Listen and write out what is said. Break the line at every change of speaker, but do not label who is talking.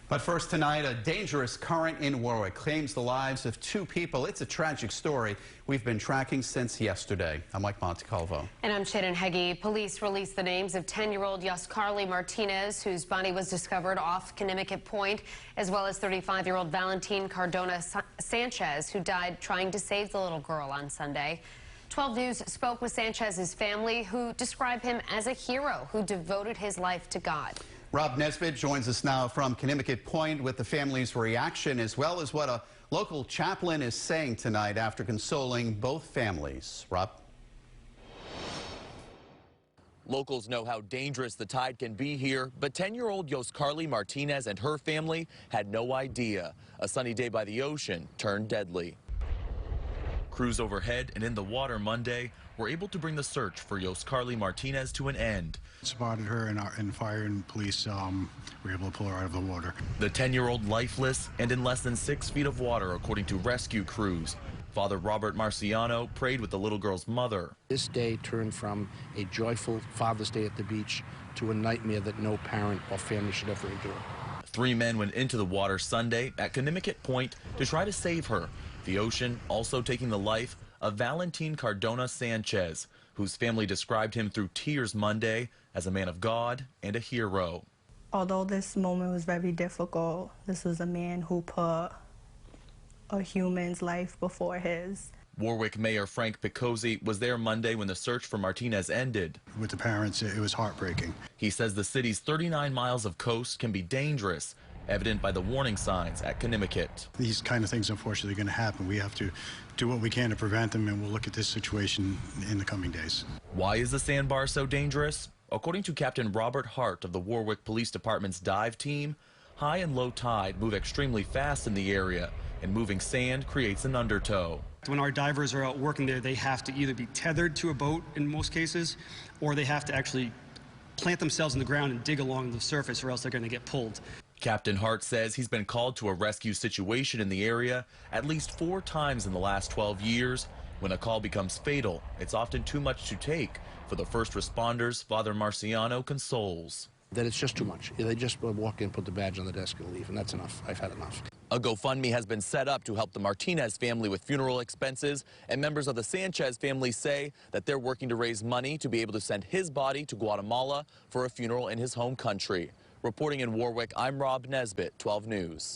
But first tonight, a dangerous current in Warwick claims the lives of 2 people. It's a tragic story we've been tracking since yesterday. I'm Mike Montecalvo.
And I'm Shannon Heggie. Police released the names of 10-year-old Yoscarly Martinez, whose body was discovered off Conimicut Point, as well as 35-year-old Valentin Cardona Sanchez, who died trying to save the little girl on Sunday. 12 News spoke with Sanchez's family, who describe him as a hero who devoted his life to God.
Rob Nesbitt joins us now from Conimicut Point with the family's reaction, as well as what a local chaplain is saying tonight after consoling both families. Rob?
Locals know how dangerous the tide can be here, but 10-year-old Yoscarly Martinez and her family had no idea. A sunny day by the ocean turned deadly. Crews overhead and in the water Monday were able to bring the search for Yoscarly Martinez to an end.
Spotted her and fire and police were able to pull her out of the water. The
10-year-old lifeless and in less than 6 feet of water, according to rescue crews. Father Robert Marciano prayed with the little girl's mother.
This day turned from a joyful Father's Day at the beach to a nightmare that no parent or family should ever endure.
3 men went into the water Sunday at Conimicut Point to try to save her. The ocean also taking the life of Valentin Cardona Sanchez, whose family described him through tears Monday as a man of God and a hero.
Although this moment was very difficult, this was a man who put a human's life before his.
Warwick Mayor Frank Picozzi was there Monday when the search for Martinez ended.
With the parents, it was heartbreaking.
He says the city's 39 miles of coast can be dangerous, evident by the warning signs at Conimicut.
These kind of things, unfortunately, are going to happen. We have to do what we can to prevent them, and we'll look at this situation in the coming days.
Why is the sandbar so dangerous? According to Captain Robert Hart of the Warwick Police Department's dive team, high and low tide move extremely fast in the area, and moving sand creates an undertow.
When our divers are out working there, they have to either be tethered to a boat in most cases, or they have to actually plant themselves in the ground and dig along the surface, or else they're going to get pulled.
Captain Hart says he's been called to a rescue situation in the area at least 4 times in the last 12 years. When a call becomes fatal, it's often too much to take. For the first responders, Father Marciano consoles.
That it's just too much. They just walk in, put the badge on the desk and leave, and that's enough. I've had enough.
A GoFundMe has been set up to help the Martinez family with funeral expenses, and members of the Sanchez family say that they're working to raise money to be able to send his body to Guatemala for a funeral in his home country. Reporting in Warwick, I'm Rob Nesbitt, 12 News.